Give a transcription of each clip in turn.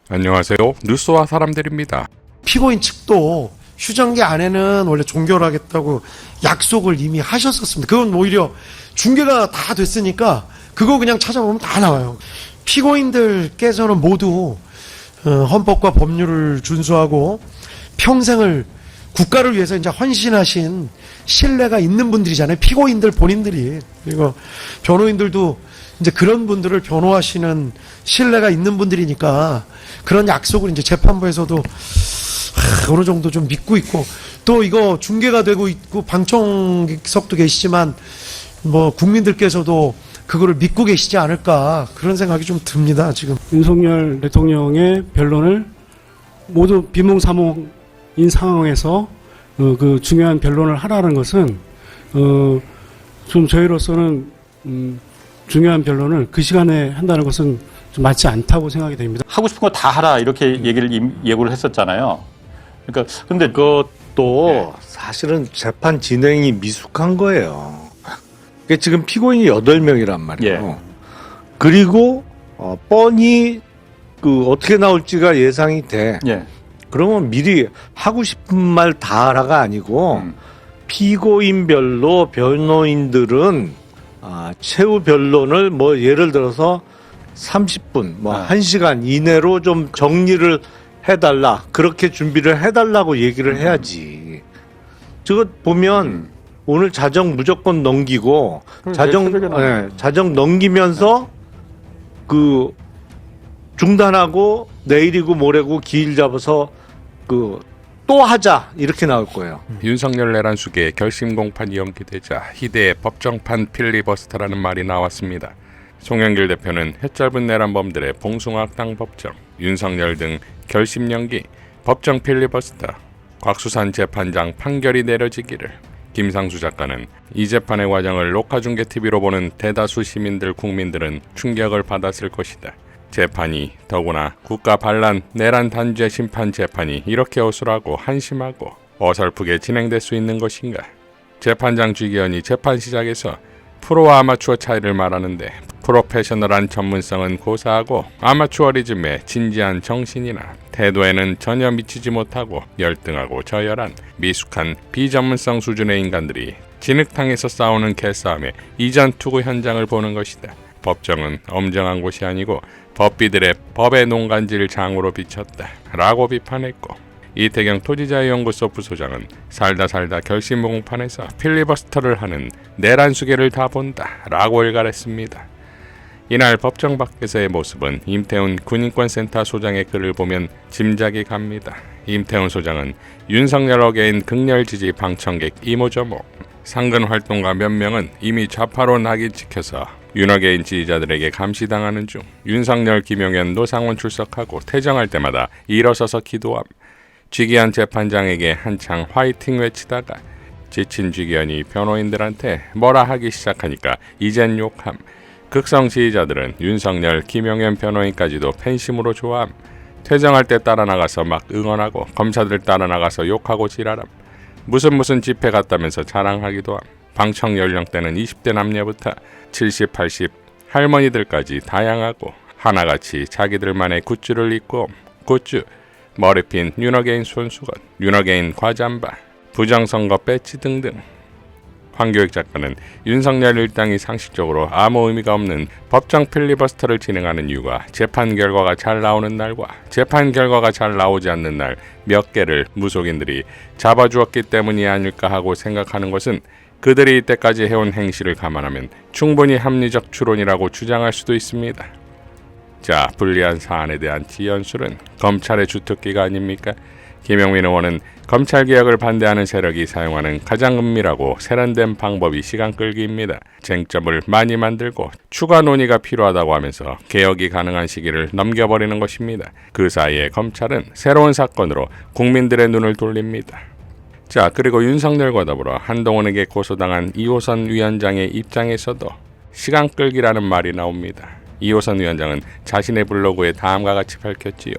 안녕하세요. 뉴스와 사람들입니다. 피고인 측도 휴정기 안에는 원래 종결하겠다고 약속을 이미 하셨었습니다. 그건 오히려 중계가 다 됐으니까 그거 그냥 찾아보면 다 나와요. 피고인들께서는 모두 헌법과 법률을 준수하고 평생을 국가를 위해서 이제 헌신하신 신뢰가 있는 분들이잖아요. 피고인들 본인들이. 그리고 변호인들도 이제 그런 분들을 변호하시는 신뢰가 있는 분들이니까 그런 약속을 이제 재판부에서도 어느 정도 좀 믿고 있고, 또 이거 중계가 되고 있고 방청석도 계시지만 뭐 국민들께서도 그거를 믿고 계시지 않을까, 그런 생각이 좀 듭니다. 지금 윤석열 대통령의 변론을 모두 비몽사몽인 상황에서 그 중요한 변론을 하라는 것은 좀 저희로서는 중요한 변론을 그 시간에 한다는 것은 좀 맞지 않다고 생각이 됩니다. 하고 싶은 거 다 하라 이렇게 예고를 했었잖아요. 그러니까 근데 그것도 사실은 재판 진행이 미숙한 거예요. 그게 지금 피고인이 8명이란 말이에요. 예. 그리고 뻔히 그 어떻게 나올지가 예상이 돼. 예. 그러면 미리 하고 싶은 말 다 하라가 아니고 피고인별로 변호인들은 최후 변론을 뭐 예를 들어서 30분, 뭐 1시간 이내로 좀 정리를 해달라. 그렇게 준비를 해달라고 얘기를 해야지. 저거 보면 오늘 자정 무조건 넘기고 자정 넘기면서 그 중단하고 내일이고 모레고 기일 잡아서 그 또 하자 이렇게 나올 거예요. 윤석열 내란수계 결심 공판이 연기되자 희대의 법정판 필리버스터라는 말이 나왔습니다. 송영길 대표는 햇짧은 내란범들의 봉숭아학당 법정, 윤석열 등 결심 연기, 법정 필리버스터, 곽수산 재판장 판결이 내려지기를. 김상수 작가는 이 재판의 과정을 녹화중계TV로 보는 대다수 시민들, 국민들은 충격을 받았을 것이다. 재판이, 더구나 국가 반란 내란 단죄 심판 재판이 이렇게 어수라고 한심하고 어설프게 진행될 수 있는 것인가. 재판장 주기현이 재판 시작에서 프로와 아마추어 차이를 말하는데, 프로페셔널한 전문성은 고사하고 아마추어리즘의 진지한 정신이나 태도에는 전혀 미치지 못하고 열등하고 저열한 미숙한 비전문성 수준의 인간들이 진흙탕에서 싸우는 개싸움의 이전 투구 현장을 보는 것이다. 법정은 엄정한 곳이 아니고 법비들의 법의 농간질 장으로 비쳤다 라고 비판했고, 이태경 토지자유연구소 부소장은 살다 결심 공판에서 필리버스터를 하는 내란수계를 다 본다 라고 일갈했습니다. 이날 법정 밖에서의 모습은 임태훈 군인권센터 소장의 글을 보면 짐작이 갑니다. 임태훈 소장은 윤석열 어게인 극렬 지지 방청객 이모저모, 상근 활동가 몇 명은 이미 좌파로 낙인 찍혀서 윤어게인 지지자들에게 감시당하는 중, 윤석열, 김용현, 노상원 출석하고 퇴정할 때마다 일어서서 기도함, 쥐기현 재판장에게 한창 화이팅 외치다가 지친 쥐기현이 변호인들한테 뭐라 하기 시작하니까 이젠 욕함, 극성 지지자들은 윤석열, 김용현 변호인까지도 팬심으로 좋아함, 퇴정할 때 따라 나가서 막 응원하고 검사들 따라 나가서 욕하고 지랄함, 무슨 집회 갔다면서 자랑하기도 함. 방청 연령대는 20대 남녀부터 70, 80 할머니들까지 다양하고 하나같이 자기들만의 굿즈를 입고 굿즈, 머리핀 윤어게인 손수건, 윤어게인 과잠바, 부정선거 배지 등등. 황교익 작가는 윤석열 일당이 상식적으로 아무 의미가 없는 법정 필리버스터를 진행하는 이유가 재판 결과가 잘 나오는 날과 재판 결과가 잘 나오지 않는 날 몇 개를 무속인들이 잡아주었기 때문이 아닐까 하고 생각하는 것은 그들이 이때까지 해온 행실을 감안하면 충분히 합리적 추론이라고 주장할 수도 있습니다. 자, 불리한 사안에 대한 지연술은 검찰의 주특기가 아닙니까? 김영민 의원은 검찰개혁을 반대하는 세력이 사용하는 가장 은밀하고 세련된 방법이 시간 끌기입니다. 쟁점을 많이 만들고 추가 논의가 필요하다고 하면서 개혁이 가능한 시기를 넘겨버리는 것입니다. 그 사이에 검찰은 새로운 사건으로 국민들의 눈을 돌립니다. 자, 그리고 윤석열과 더불어 한동훈에게 고소당한 이호선 위원장의 입장에서도 시간 끌기라는 말이 나옵니다. 이호선 위원장은 자신의 블로그에 다음과 같이 밝혔지요.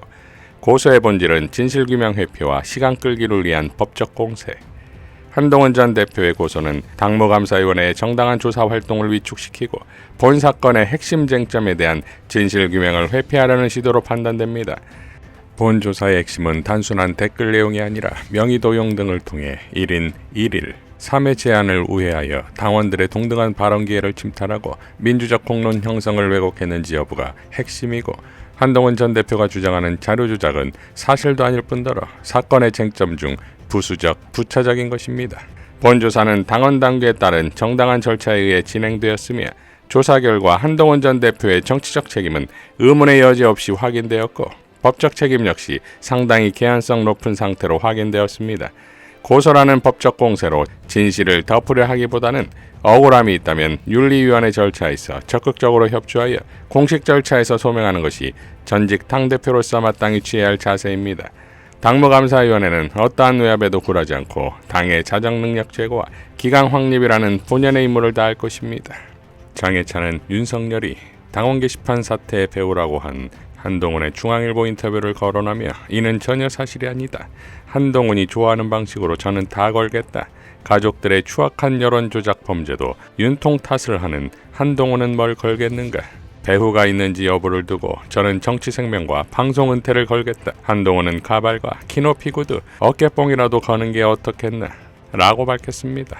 고소의 본질은 진실규명 회피와 시간 끌기를 위한 법적 공세. 한동훈 전 대표의 고소는 당무감사위원회의 정당한 조사 활동을 위축시키고 본 사건의 핵심 쟁점에 대한 진실규명을 회피하려는 시도로 판단됩니다. 본 조사의 핵심은 단순한 댓글 내용이 아니라 명의 도용 등을 통해 1인 1일 3회 제한을 우회하여 당원들의 동등한 발언 기회를 침탈하고 민주적 공론 형성을 왜곡했는지 여부가 핵심이고, 한동훈 전 대표가 주장하는 자료 조작은 사실도 아닐 뿐더러 사건의 쟁점 중 부수적, 부차적인 것입니다. 본 조사는 당원 당규에 따른 정당한 절차에 의해 진행되었으며, 조사 결과 한동훈 전 대표의 정치적 책임은 의문의 여지 없이 확인되었고, 법적 책임 역시 상당히 개연성 높은 상태로 확인되었습니다. 고소라는 법적 공세로 진실을 덮으려 하기보다는 억울함이 있다면 윤리위원회 절차에서 적극적으로 협조하여 공식 절차에서 소명하는 것이 전직 당대표로서 마땅히 취해야 할 자세입니다. 당무감사위원회는 어떠한 외압에도 굴하지 않고 당의 자정능력 제고와 기강 확립이라는 본연의 임무를 다할 것입니다. 장해찬은 윤석열이 당원 게시판 사태의 배우라고 한 한동훈의 중앙일보 인터뷰를 거론하며, 이는 전혀 사실이 아니다. 한동훈이 좋아하는 방식으로 저는 다 걸겠다. 가족들의 추악한 여론 조작 범죄도 윤통 탓을 하는 한동훈은 뭘 걸겠는가. 배후가 있는지 여부를 두고 저는 정치 생명과 방송 은퇴를 걸겠다. 한동훈은 가발과 키높이 구두, 어깨뽕이라도 거는 게 어떻겠나 라고 밝혔습니다.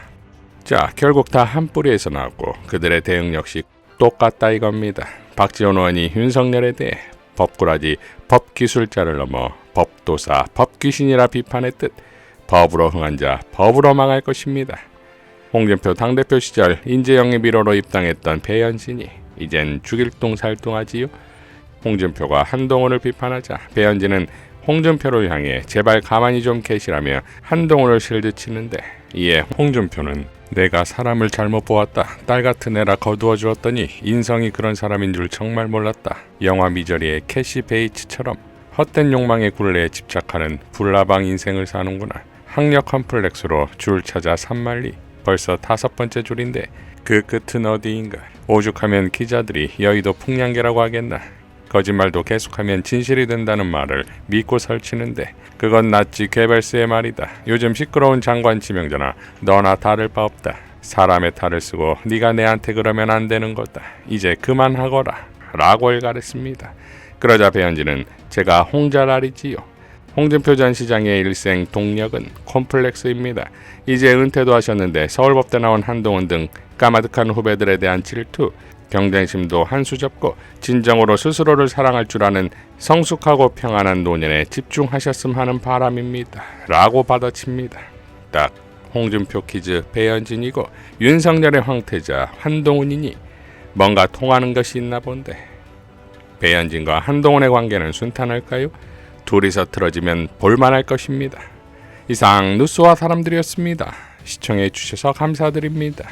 자, 결국 다 한 뿌리에서 나왔고 그들의 대응 역시 똑같다 이겁니다. 박지원 의원이 윤석열에 대해 법꾸라지, 법기술자를 넘어 법도사, 법귀신이라 비판했듯 법으로 흥한 자 법으로 망할 것입니다. 홍준표 당대표 시절 인재영입 1호로 입당했던 배현진이 이젠 죽일동 살동하지요. 홍준표가 한동훈을 비판하자 배현진은 홍준표를 향해 제발 가만히 좀 계시라며 한동훈을 실드치는데, 이에 홍준표는 내가 사람을 잘못 보았다. 딸 같은 애라 거두어 주었더니 인성이 그런 사람인 줄 정말 몰랐다. 영화 미저리의 캐시 베이츠처럼 헛된 욕망의 굴레에 집착하는 불나방 인생을 사는구나. 학력 컴플렉스로 줄 찾아 산만리. 벌써 5번째 줄인데 그 끝은 어디인가. 오죽하면 기자들이 여의도 풍량계라고 하겠나. 거짓말도 계속하면 진실이 된다는 말을 믿고 설치는데, 그건 낫지 괴벨스의 말이다. 요즘 시끄러운 장관 지명자나 너나 다를 바 없다. 사람의 탈을 쓰고 네가 내한테 그러면 안 되는 거다. 이제 그만하거라 라고 일갈했습니다. 그러자 배현진은 제가 홍자랄이지요. 홍준표 전 시장의 일생 동력은 콤플렉스입니다. 이제 은퇴도 하셨는데 서울법대 나온 한동훈 등 까마득한 후배들에 대한 질투, 경쟁심도 한수 접고 진정으로 스스로를 사랑할 줄 아는 성숙하고 평안한 노년에 집중하셨음 하는 바람입니다 라고 받아칩니다. 딱 홍준표 퀴즈 배현진이고 윤석열의 황태자 한동훈이니 뭔가 통하는 것이 있나 본데, 배현진과 한동훈의 관계는 순탄할까요? 둘이서 틀어지면 볼만할 것입니다. 이상 뉴스와 사람들이었습니다. 시청해 주셔서 감사드립니다.